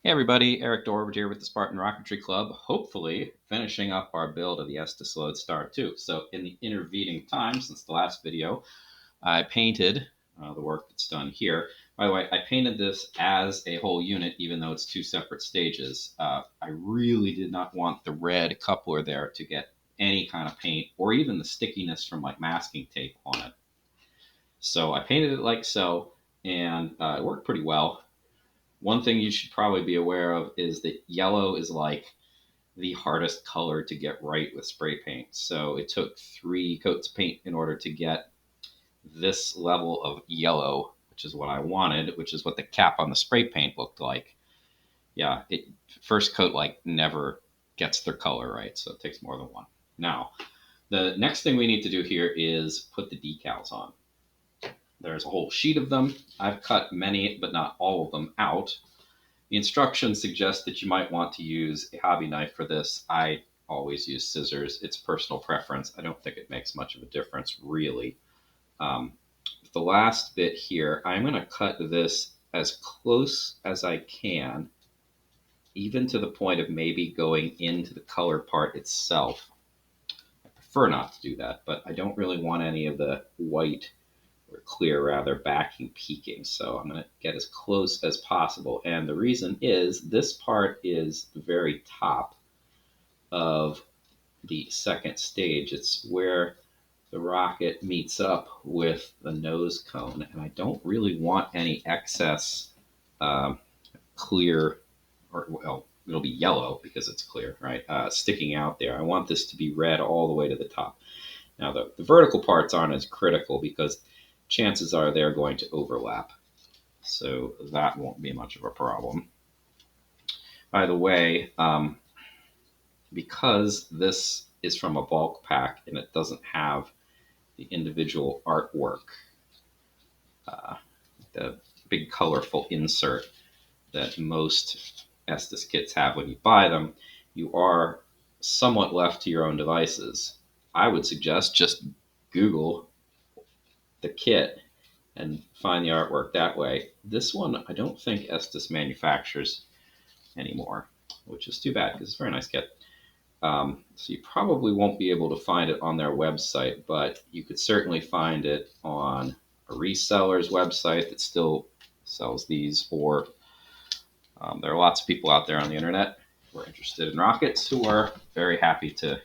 Hey everybody, Eric Dorward here with the Spartan Rocketry Club, hopefully finishing up our build of the Estes Loadstar II. So in the intervening time since the last video, I painted the work that's done here. By the way, I painted this as a whole unit, even though it's two separate stages. I really did not want the red coupler there to get any kind of paint or even the stickiness from like masking tape on it. So I painted it like so, and it worked pretty well. One thing you should probably be aware of is that yellow is like the hardest color to get right with spray paint. So it took 3 coats of paint in order to get this level of yellow, which is what I wanted, which is what the cap on the spray paint looked like. Yeah, first coat like never gets their color right, so it takes more than one. Now, the next thing we need to do here is put the decals on. There's a whole sheet of them. I've cut many, but not all of them out. The instructions suggest that you might want to use a hobby knife for this. I always use scissors. It's personal preference. I don't think it makes much of a difference, really. The last bit here, I'm going to cut this as close as I can, even to the point of maybe going into the color part itself. I prefer not to do that, but I don't really want any of the white or clear rather backing peaking. So I'm going to get as close as possible. And the reason is this part is the very top of the second stage. It's where the rocket meets up with the nose cone. And I don't really want any excess clear, or well, it'll be yellow because it's clear, right? Sticking out there. I want this to be red all the way to the top. Now the vertical parts aren't as critical because chances are they're going to overlap. So that won't be much of a problem. By the way, because this is from a bulk pack and it doesn't have the individual artwork, the big colorful insert that most Estes kits have when you buy them, you are somewhat left to your own devices. I would suggest just Google the kit and find the artwork that way. This one, I don't think Estes manufactures anymore, which is too bad because it's a very nice kit. So you probably won't be able to find it on their website, but you could certainly find it on a reseller's website that still sells these, or there are lots of people out there on the internet who are interested in rockets who are very happy to,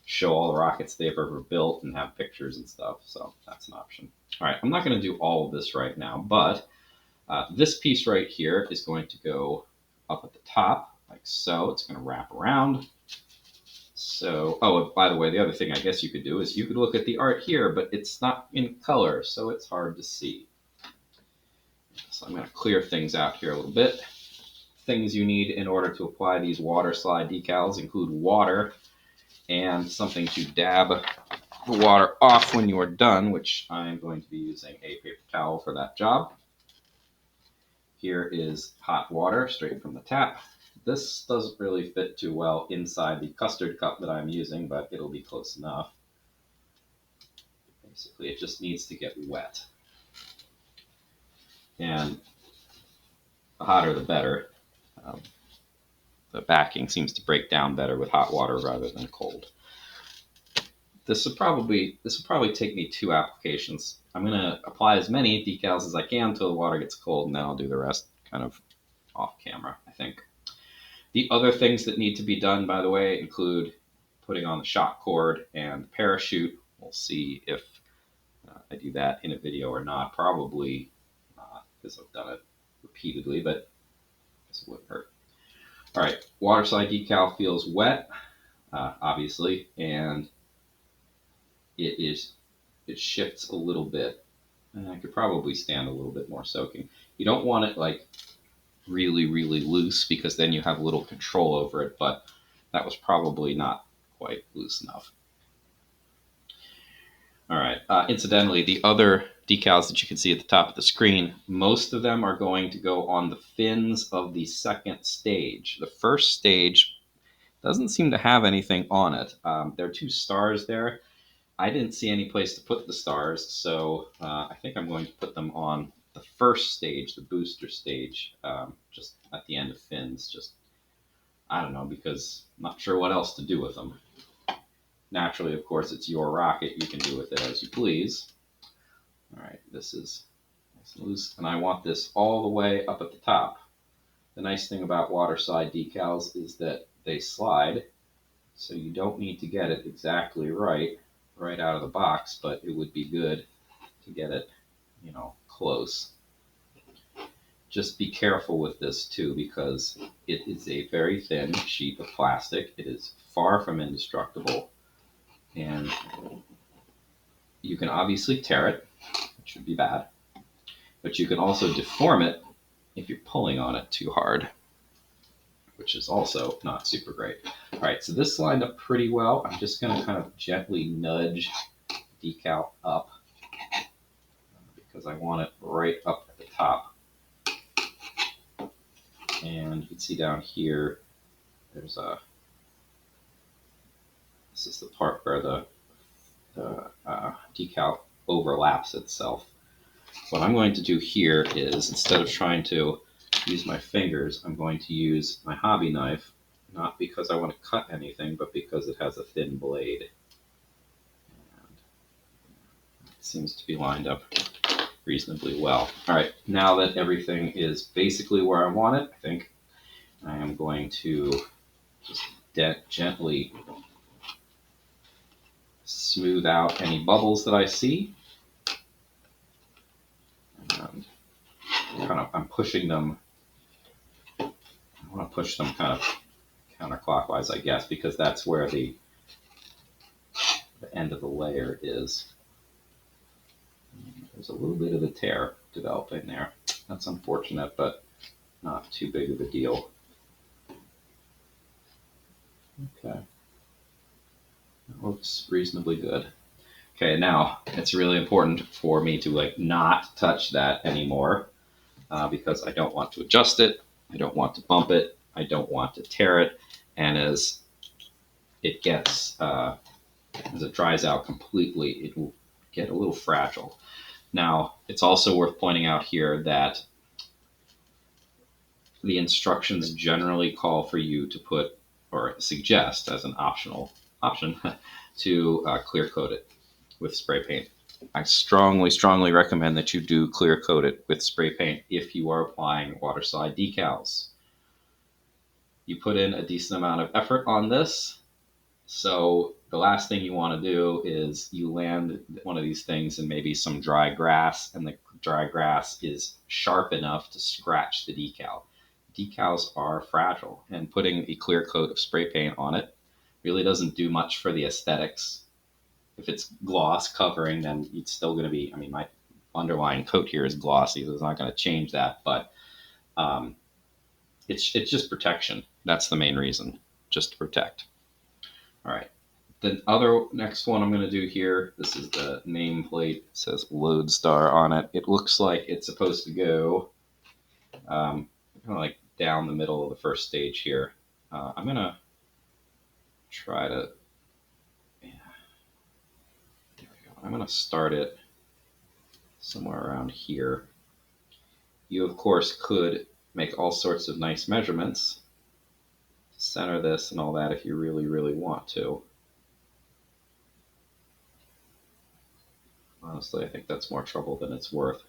show all the rockets they've ever built and have pictures and stuff. So that's an option. All right, I'm not going to do all of this right now, but this piece right here is going to go up at the top like so. It's going to wrap around. So, oh, by the way, the other thing I guess you could do is you could look at the art here, but it's not in color, so it's hard to see. So I'm going to clear things out here a little bit. Things you need in order to apply these water slide decals include water and something to dab the water off when you are done, which I'm going to be using a paper towel for that job. Here is hot water straight from the tap. This doesn't really fit too well inside the custard cup that I'm using, but it'll be close enough. Basically, it just needs to get wet. And the hotter the better. The backing seems to break down better with hot water rather than cold. This will probably take me 2 applications. I'm going to apply as many decals as I can until the water gets cold, and then I'll do the rest kind of off camera, I think. The other things that need to be done, by the way, include putting on the shock cord and the parachute. We'll see if I do that in a video or not. Probably not, because I've done it repeatedly, but I guess it wouldn't hurt. All right, water slide decal feels wet, obviously, and it shifts a little bit. And I could probably stand a little bit more soaking. You don't want it like really, really loose because then you have little control over it, but that was probably not quite loose enough. All right, incidentally, the other decals that you can see at the top of the screen, most of them are going to go on the fins of the second stage. The first stage doesn't seem to have anything on it. There are 2 stars there. I didn't see any place to put the stars, so I think I'm going to put them on the first stage, the booster stage, just at the end of fins. Just, I don't know, because I'm not sure what else to do with them. Naturally, of course, it's your rocket. You can do with it as you please. All right, this is nice and loose, and I want this all the way up at the top. The nice thing about waterslide decals is that they slide, so you don't need to get it exactly right out of the box, but it would be good to get it, close. Just be careful with this too, because it is a very thin sheet of plastic. It is far from indestructible, and you can obviously tear it, which would be bad, but you can also deform it if you're pulling on it too hard, which is also not super great. All right, so this lined up pretty well. I'm just going to kind of gently nudge decal up because I want it right up at the top. And you can see down here, there's this is the part where the decal overlaps itself. What I'm going to do here is, instead of trying to use my fingers, I'm going to use my hobby knife, not because I want to cut anything, but because it has a thin blade. And it seems to be lined up reasonably well. All right, now that everything is basically where I want it, I think I am going to just gently smooth out any bubbles that I see. And I'm pushing them. I want to push them kind of counterclockwise, I guess, because that's where the end of the layer is. There's a little bit of a tear developing there. That's unfortunate, but not too big of a deal. Okay. That looks reasonably good. Okay, now it's really important for me to not touch that anymore because I don't want to adjust it. I don't want to bump it. I don't want to tear it. And as it gets, as it dries out completely, it will get a little fragile. Now, it's also worth pointing out here that the instructions generally call for you to put, or suggest as an option, to clear coat it with spray paint. I strongly recommend that you do clear coat it with spray paint if you are applying waterslide decals. You put in a decent amount of effort on this, so the last thing you want to do is you land one of these things in maybe some dry grass, and the dry grass is sharp enough to scratch the decal. Decals are fragile, and putting a clear coat of spray paint on it really doesn't do much for the aesthetics. If it's gloss covering, then it's still going to be, my underlying coat here is glossy, so it's not going to change that, but it's just protection. That's the main reason, just to protect. All right. The next one I'm going to do here, this is the nameplate. It says Loadstar on it. It looks like it's supposed to go kind of like down the middle of the first stage here. I'm going to try to, there we go. I'm going to start it somewhere around here. You, of course, could make all sorts of nice measurements, center this and all that if you really want to. Honestly, I think that's more trouble than it's worth.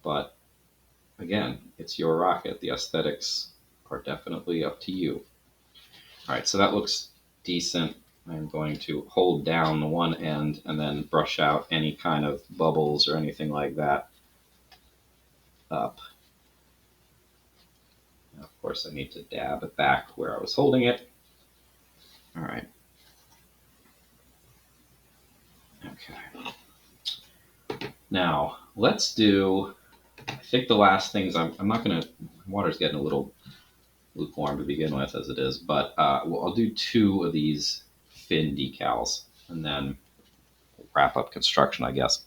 But again, it's your rocket. The aesthetics are definitely up to you. All right, so that looks decent. I'm going to hold down the one end and then brush out any kind of bubbles or anything like that up. Now, of course, I need to dab it back where I was holding it. All right. Okay. Now, let's do, I think the last things, I'm not going to, water's getting a little lukewarm to begin with as it is, but I'll do 2 of these fin decals and then wrap up construction, I guess.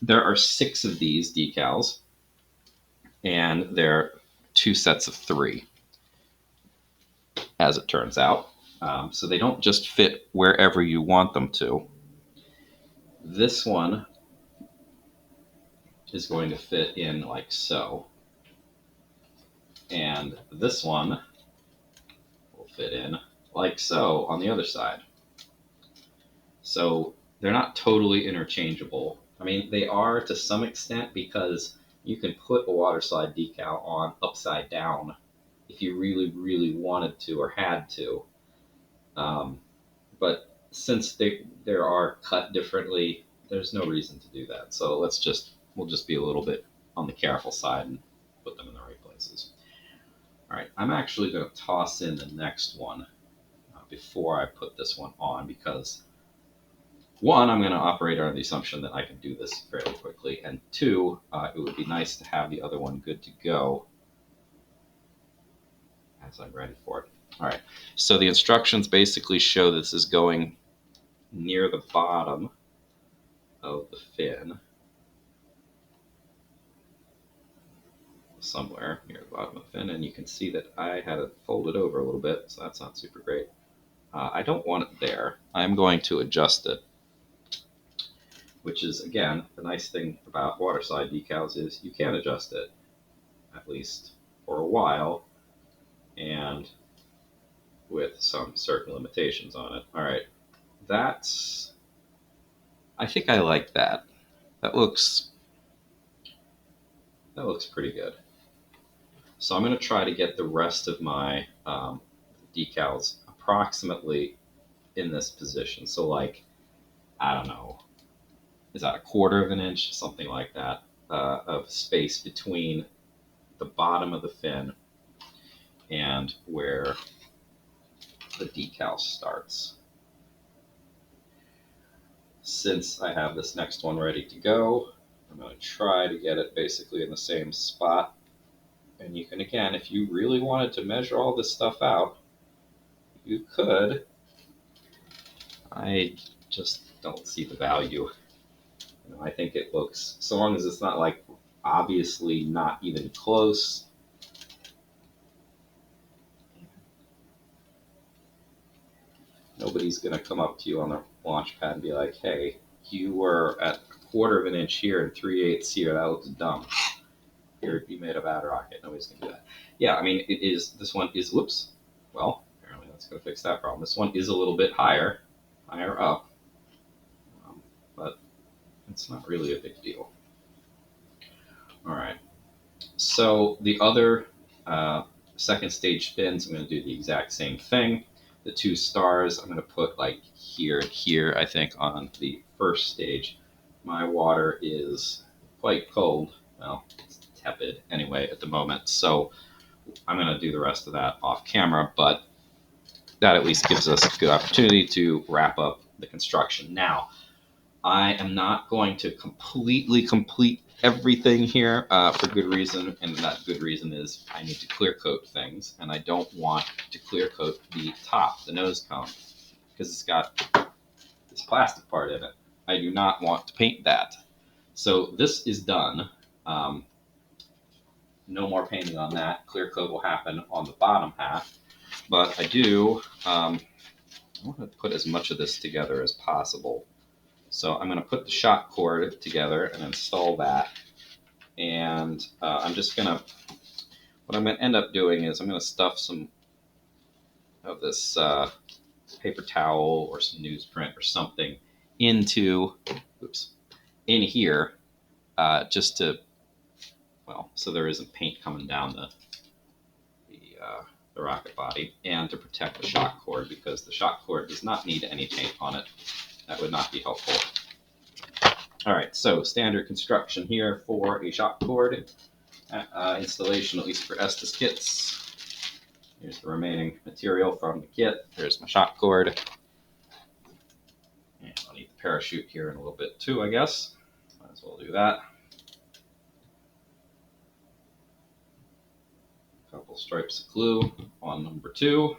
There are 6 of these decals, and they're 2 sets of 3, as it turns out. So they don't just fit wherever you want them to. This one is going to fit in like so. And this one will fit in like so on the other side. So they're not totally interchangeable. I mean, they are to some extent because you can put a waterslide decal on upside down if you really, really wanted to or had to. But since they are cut differently, there's no reason to do that. So we'll just be a little bit on the careful side and put them in the right places. All right, I'm actually going to toss in the next one before I put this one on because one, I'm going to operate under the assumption that I can do this fairly quickly, and two, it would be nice to have the other one good to go as I'm ready for it. All right, so the instructions basically show this is going near the bottom of the fin, somewhere near the bottom of the fin, and you can see that I had it folded over a little bit, so that's not super great. I don't want it there. I'm going to adjust it, which is, again, the nice thing about waterslide decals is you can adjust it, at least for a while, and with some certain limitations on it. All right, I think I like that. That looks pretty good. So I'm going to try to get the rest of my decals approximately in this position. So like, I don't know, is that a quarter of an inch, something like that, of space between the bottom of the fin and where the decal starts. Since I have this next one ready to go, I'm going to try to get it basically in the same spot. And you can, again, if you really wanted to measure all this stuff out, you could. I just don't see the value. I think it looks, so long as it's not like obviously not even close. Nobody's going to come up to you on the launch pad and be like, hey, you were at a quarter of an inch here and 3/8 here. That looks dumb. Here, you made a bad rocket. Nobody's going to do that. Yeah, I mean, this one is, whoops. Well, apparently that's going to fix that problem. This one is a little bit higher up. But it's not really a big deal. All right. So the other second stage fins, I'm going to do the exact same thing. The two stars, I'm going to put like here and here, I think, on the first stage. My water is quite cold. Well, it's tepid anyway at the moment. So I'm going to do the rest of that off camera, but that at least gives us a good opportunity to wrap up the construction. Now, I am not going to completely complete everything here for good reason, and that good reason is I need to clear coat things, and I don't want to clear coat the top, the nose cone, because it's got this plastic part in it. I do not want to paint that. So this is done. No more painting on that. Clear coat will happen on the bottom half, but I want to put as much of this together as possible. So I'm going to put the shock cord together and install that. And what I'm going to end up doing is I'm going to stuff some of this paper towel or some newsprint or something into, in here, just to, well, so there isn't paint coming down the rocket body, and to protect the shock cord, because the shock cord does not need any paint on it. That would not be helpful. All right, so standard construction here for a shock cord installation, at least for Estes kits. Here's the remaining material from the kit. There's my shock cord. And I'll need the parachute here in a little bit too, I guess. Might as well do that. A couple stripes of glue on number 2.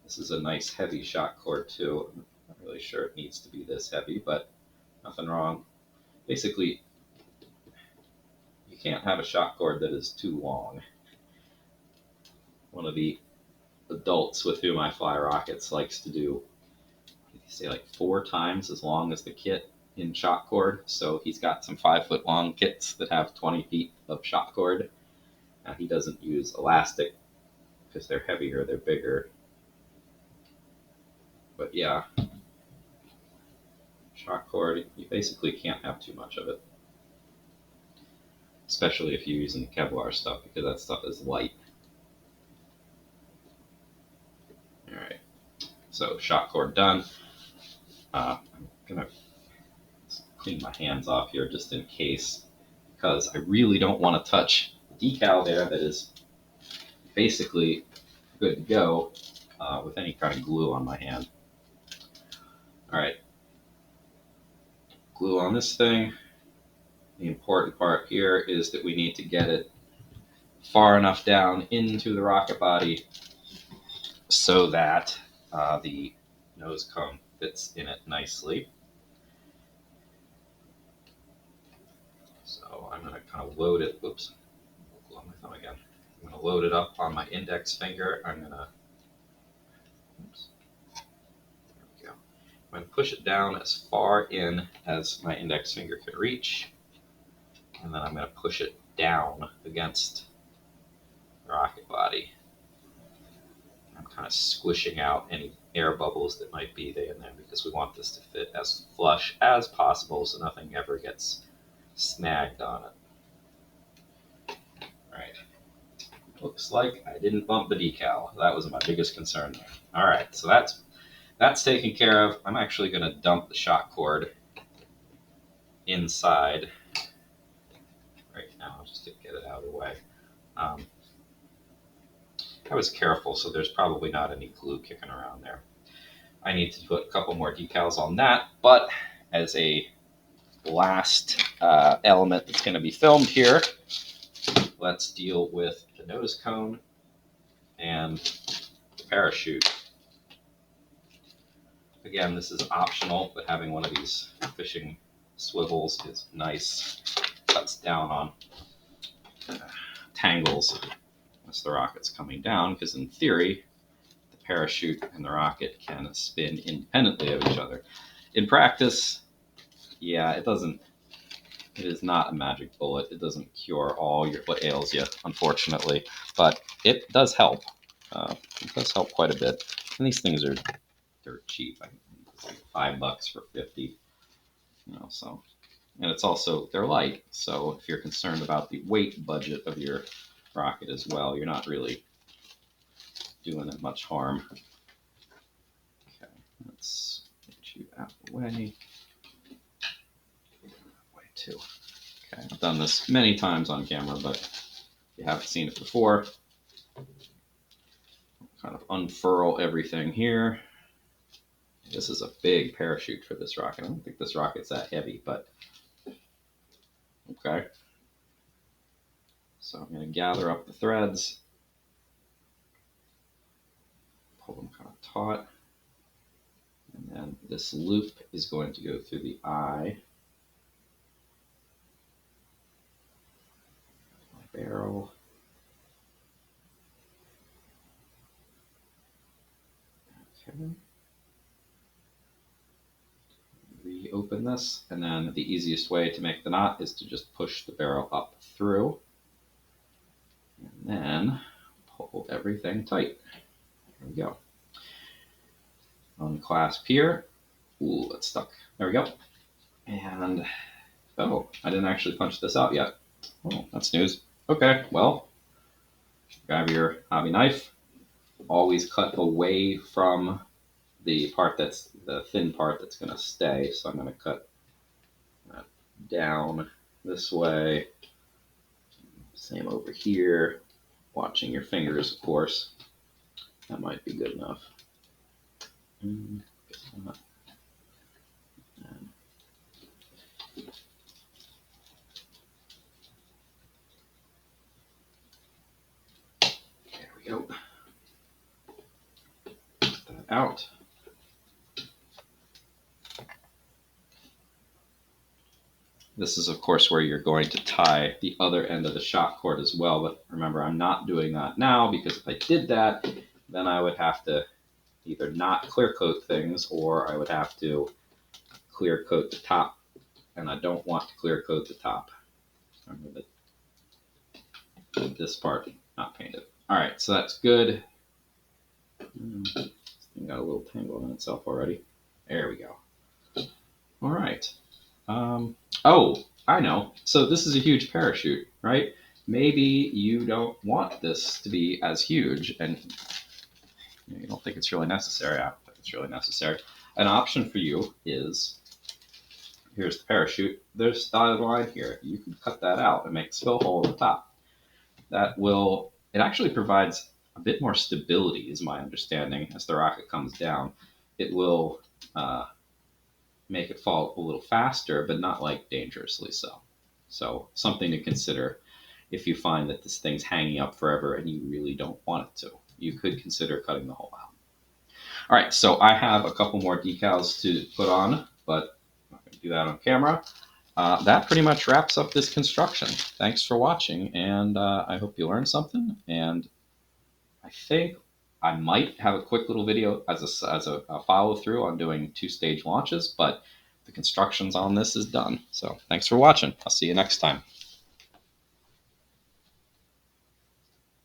This is a nice heavy shock cord too. I'm not really sure it needs to be this heavy, but nothing wrong. Basically, you can't have a shock cord that is too long. One of the adults with whom I fly rockets likes to do, what did he say, like 4 times as long as the kit? in shot cord. So he's got some 5-foot long kits that have 20 feet of shot cord. He doesn't use elastic because they're heavier, they're bigger. But yeah, shot cord, you basically can't have too much of it. Especially if you're using Kevlar stuff, because that stuff is light. Alright, so shot cord done. I'm going to clean my hands off here just in case, because I really don't want to touch the decal there that is basically good to go with any kind of glue on my hand. Alright, glue on this thing. The important part here is that we need to get it far enough down into the rocket body so that the nose cone fits in it nicely. So I'm going to kind of load it. Oops, on my thumb again. I'm going to load it up on my index finger. I'm going to push it down as far in as my index finger can reach, and then I'm going to push it down against the rocket body. I'm kind of squishing out any air bubbles that might be there in there because we want this to fit as flush as possible so nothing ever gets snagged on it. Alright, looks like I didn't bump the decal. That was my biggest concern there. Alright, so that's taken care of. I'm actually going to dump the shot cord inside right now just to get it out of the way. I was careful, so there's probably not any glue kicking around there. I need to put a couple more decals on that, but as a last element that's going to be filmed here, let's deal with the nose cone and the parachute. Again, this is optional, but having one of these fishing swivels is nice. Cuts down on tangles as the rocket's coming down, because in theory, the parachute and the rocket can spin independently of each other. In practice, yeah, it is not a magic bullet. It doesn't cure all what ails you, unfortunately, but it does help. It does help quite a bit. And these things are dirt cheap. I think it's like $5 for 50. So, and it's also, they're light. So if you're concerned about the weight budget of your rocket as well, you're not really doing it much harm. Okay, let's get you out of the way. Way too. Okay, I've done this many times on camera, but if you haven't seen it before, kind of unfurl everything here. This is a big parachute for this rocket. I don't think this rocket's that heavy, but okay. So I'm going to gather up the threads, pull them kind of taut, and then this loop is going to go through the eye of my barrel. Okay. Reopen this, and then the easiest way to make the knot is to just push the barrel up through, and then pull everything tight. There we go. Unclasp here. Ooh, it's stuck. There we go. And, oh, I didn't actually punch this out yet. Oh, that's news. Okay, well, grab your hobby knife. Always cut away from the part that's the thin part that's going to stay. So I'm going to cut that down this way. Same over here. Watching your fingers, of course. That might be good enough. There we go. Get that out. This is, of course, where you're going to tie the other end of the shot cord as well. But remember, I'm not doing that now, because if I did that, then I would have to either not clear coat things, or I would have to clear coat the top and I don't want to clear coat the top. Remember that this part not painted. All right, so that's good. This thing got a little tangled in itself already. There we go. All right. Oh, I know. So this is a huge parachute, right? Maybe you don't want this to be as huge, and you don't think it's really necessary. I don't think it's really necessary. An option for you is, here's the parachute. There's a dotted line here. You can cut that out and make a spill hole at the top. It actually provides a bit more stability, is my understanding, as the rocket comes down. It will make it fall a little faster, but not like dangerously so. So something to consider if you find that this thing's hanging up forever and you really don't want it to. You could consider cutting the hole out. All right, so I have a couple more decals to put on, but I'm not going to do that on camera. That pretty much wraps up this construction. Thanks for watching, and I hope you learned something. And I think I might have a quick little video as a follow through on doing 2-stage launches, but the constructions on this is done. So thanks for watching. I'll see you next time.